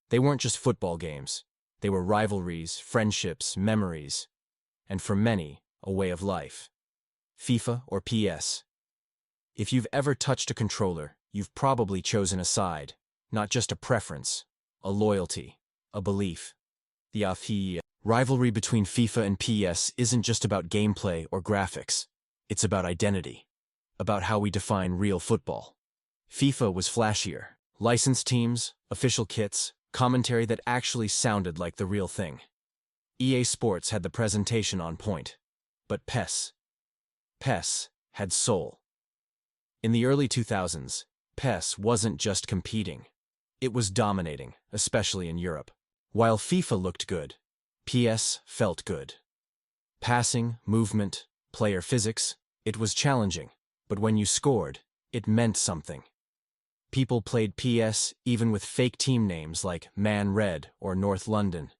They weren't just football games. They were rivalries, friendships, memories, and for many, a way of life. FIFA or PES. If you've ever touched a controller, you've probably chosen a side, not just a preference, a loyalty, a belief. The rivalry between FIFA and PES isn't just about gameplay or graphics. It's about identity, about how we define real football. FIFA was flashier. Licensed teams, official kits, commentary that actually sounded like the real thing. EA Sports had the presentation on point. But PES had soul. In the early 2000s, PES wasn't just competing. It was dominating, especially in Europe. While FIFA looked good, PES felt good. Passing, movement, player physics, it was challenging, but when you scored, it meant something. People played PES even with fake team names like Man Red or North London,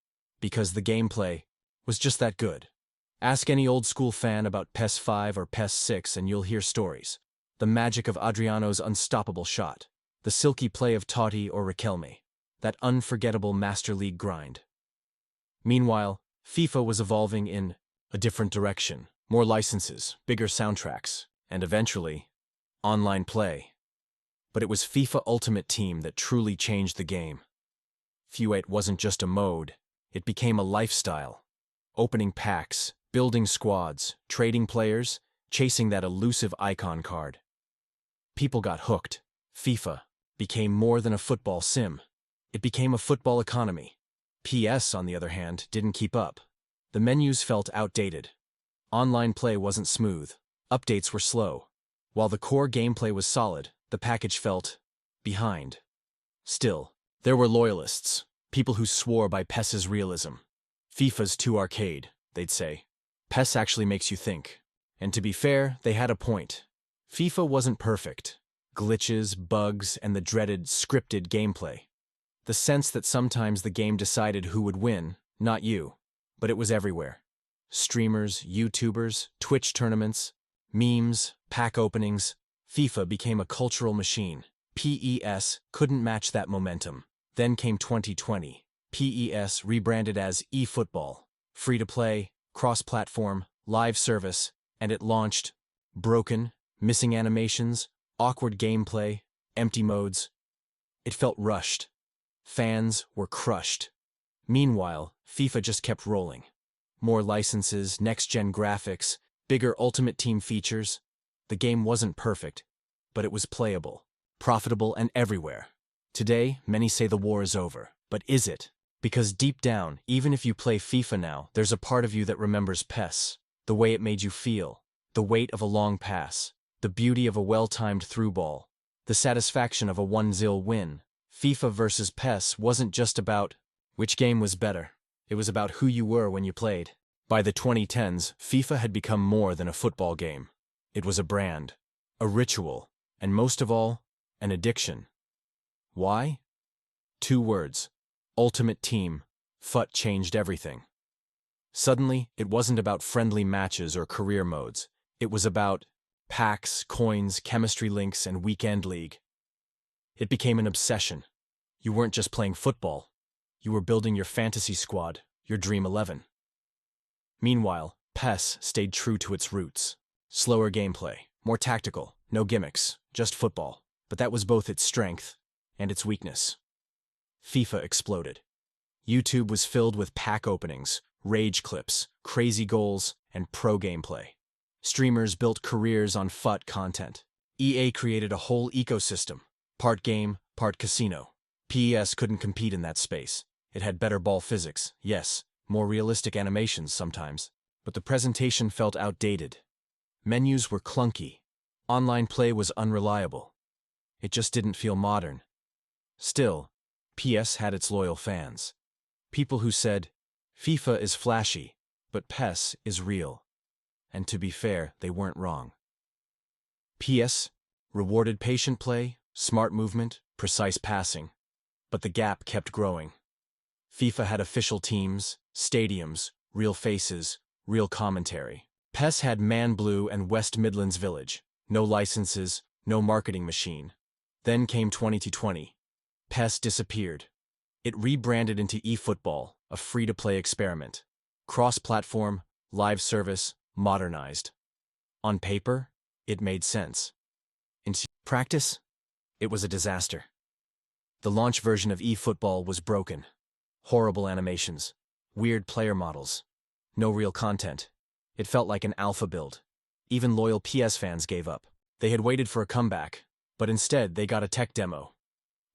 because the gameplay was just that good. Ask any old-school fan about PES 5 or PES 6 and you'll hear stories. The magic of Adriano's unstoppable shot, the silky play of Totti or Riquelme, that unforgettable Master League grind. Meanwhile, FIFA was evolving in a different direction. More licenses, bigger soundtracks, and eventually, online play. But it was FIFA Ultimate Team that truly changed the game. FIFA wasn't just a mode, it became a lifestyle. Opening packs, building squads, trading players, chasing that elusive icon card. People got hooked. FIFA became more than a football sim. It became a football economy. PES, on the other hand, didn't keep up. The menus felt outdated. Online play wasn't smooth. Updates were slow. While the core gameplay was solid, the package felt behind. Still, there were loyalists, people who swore by PES's realism. FIFA's too arcade, they'd say. PES actually makes you think. And to be fair, they had a point. FIFA wasn't perfect. Glitches, bugs, and the dreaded scripted gameplay. The sense that sometimes the game decided who would win, not you. But it was everywhere. Streamers, YouTubers, Twitch tournaments, memes, pack openings. FIFA became a cultural machine. PES couldn't match that momentum. Then came 2020. PES rebranded as eFootball. Free-to-play, cross-platform, live service, and it launched. Broken, missing animations, awkward gameplay, empty modes. It felt rushed. Fans were crushed. Meanwhile, FIFA just kept rolling. More licenses, next-gen graphics, bigger Ultimate Team features. The game wasn't perfect, but it was playable, profitable, and everywhere. Today, many say the war is over. But is it? Because deep down, even if you play FIFA now, there's a part of you that remembers PES. The way it made you feel. The weight of a long pass. The beauty of a well-timed through ball. The satisfaction of a 1-0 win. FIFA versus PES wasn't just about which game was better. It was about who you were when you played. By the 2010s, FIFA had become more than a football game. It was a brand, a ritual, and most of all, an addiction. Why? 2 words. Ultimate Team. FUT changed everything. Suddenly, it wasn't about friendly matches or career modes. It was about packs, coins, chemistry links, and weekend league. It became an obsession. You weren't just playing football. You were building your fantasy squad, your Dream 11. Meanwhile, PES stayed true to its roots. Slower gameplay, more tactical, no gimmicks, just football. But that was both its strength and its weakness. FIFA exploded. YouTube was filled with pack openings, rage clips, crazy goals, and pro gameplay. Streamers built careers on FUT content. EA created a whole ecosystem, part game, part casino. PES couldn't compete in that space. It had better ball physics, yes, more realistic animations sometimes, but the presentation felt outdated. Menus were clunky. Online play was unreliable. It just didn't feel modern. Still, PES had its loyal fans. People who said, FIFA is flashy, but PES is real. And to be fair, they weren't wrong. PES rewarded patient play, smart movement, precise passing. But the gap kept growing. FIFA had official teams, stadiums, real faces, real commentary. PES had Man Blue and West Midlands Village. No licenses, no marketing machine. Then came 2020. PES disappeared. It rebranded into eFootball, a free-to-play experiment. Cross-platform, live service, modernized. On paper, it made sense. In practice, it was a disaster. The launch version of eFootball was broken. Horrible animations, weird player models, no real content. It felt like an alpha build. Even loyal PS fans gave up. They had waited for a comeback, but instead they got a tech demo.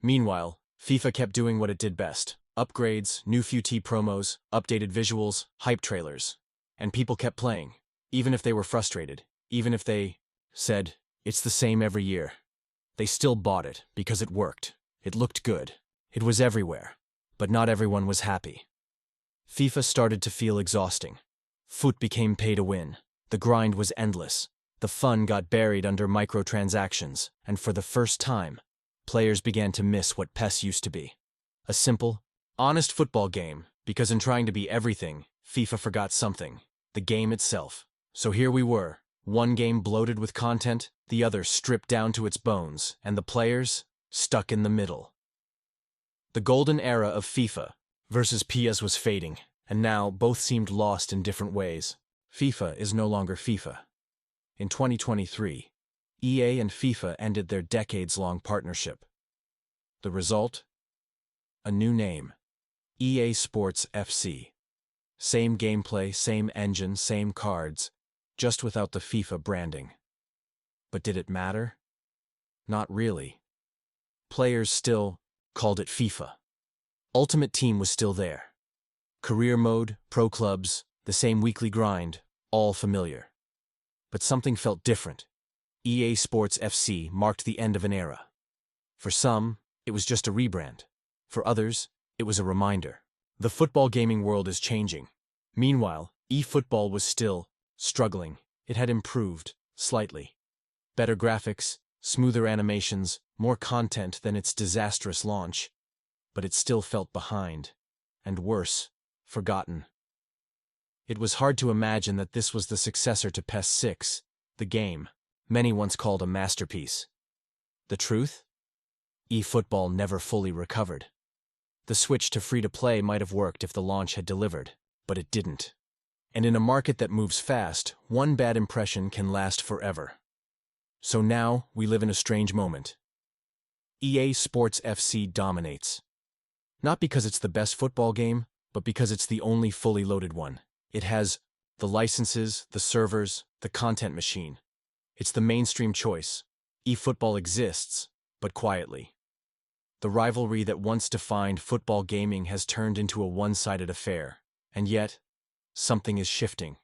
Meanwhile, FIFA kept doing what it did best. Upgrades, new FUT promos, updated visuals, hype trailers. And people kept playing, even if they were frustrated, even if they said, it's the same every year. They still bought it because it worked. It looked good. It was everywhere. But not everyone was happy. FIFA started to feel exhausting. FUT became pay to win. The grind was endless. The fun got buried under microtransactions, and for the first time, players began to miss what PES used to be. A simple, honest football game, because in trying to be everything, FIFA forgot something, the game itself. So here we were, one game bloated with content, the other stripped down to its bones, and the players stuck in the middle. The golden era of FIFA versus PES was fading, and now both seemed lost in different ways. FIFA is no longer FIFA. In 2023, EA and FIFA ended their decades-long partnership. The result? A new name. EA Sports FC. Same gameplay, same engine, same cards, just without the FIFA branding. But did it matter? Not really. Players still called it FIFA. Ultimate Team was still there. Career mode, pro clubs, the same weekly grind, all familiar. But something felt different. EA Sports FC marked the end of an era. For some, it was just a rebrand. For others, it was a reminder. The football gaming world is changing. Meanwhile, eFootball was still struggling. It had improved, slightly. Better graphics, smoother animations, more content than its disastrous launch. But it still felt behind. And worse, forgotten. It was hard to imagine that this was the successor to PES 6, the game many once called a masterpiece. The truth? eFootball never fully recovered. The switch to free-to-play might have worked if the launch had delivered, but it didn't. And in a market that moves fast, one bad impression can last forever. So now, we live in a strange moment. EA Sports FC dominates. Not because it's the best football game, but because it's the only fully loaded one. It has the licenses, the servers, the content machine. It's the mainstream choice. eFootball exists, but quietly. The rivalry that once defined football gaming has turned into a one-sided affair. And yet, something is shifting.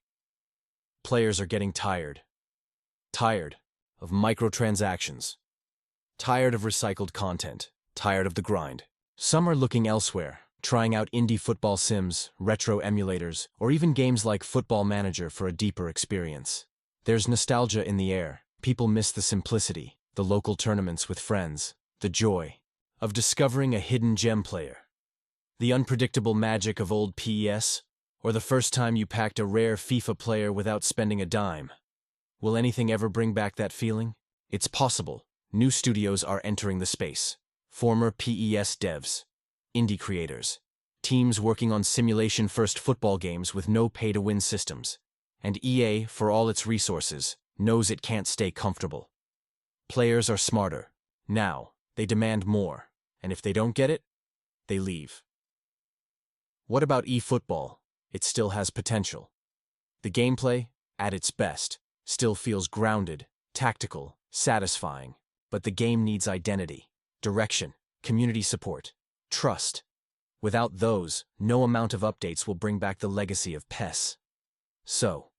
Players are getting tired. Tired of microtransactions. Tired of recycled content. Tired of the grind. Some are looking elsewhere, trying out indie football sims, retro emulators, or even games like Football Manager for a deeper experience. There's nostalgia in the air. People miss the simplicity, the local tournaments with friends, the joy of discovering a hidden gem player, the unpredictable magic of old PES, or the first time you packed a rare FIFA player without spending a dime. Will anything ever bring back that feeling? It's possible. New studios are entering the space. Former PES devs, indie creators, teams working on simulation-first football games with no pay-to-win systems. And EA, for all its resources, knows it can't stay comfortable. Players are smarter. Now, they demand more. And if they don't get it, they leave. What about eFootball? It still has potential. The gameplay, at its best, still feels grounded, tactical, satisfying. But the game needs identity, direction, community support, trust. Without those, no amount of updates will bring back the legacy of PES. So,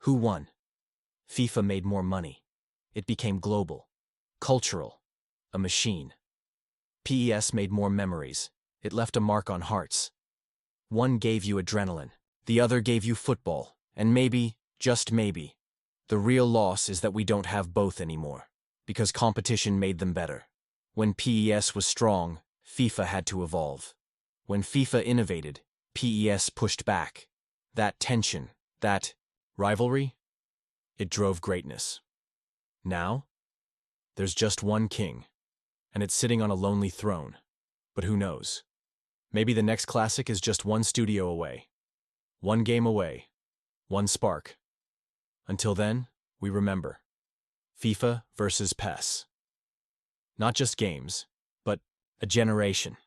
who won? FIFA made more money. It became global, cultural, a machine. PES made more memories. It left a mark on hearts. One gave you adrenaline. The other gave you football. And maybe, just maybe, the real loss is that we don't have both anymore. Because competition made them better. When PES was strong, FIFA had to evolve. When FIFA innovated, PES pushed back. That tension, that rivalry, it drove greatness. Now, there's just one king, and it's sitting on a lonely throne. But who knows? Maybe the next classic is just one studio away, one game away, one spark. Until then, we remember. FIFA vs. PES. Not just games, but a generation.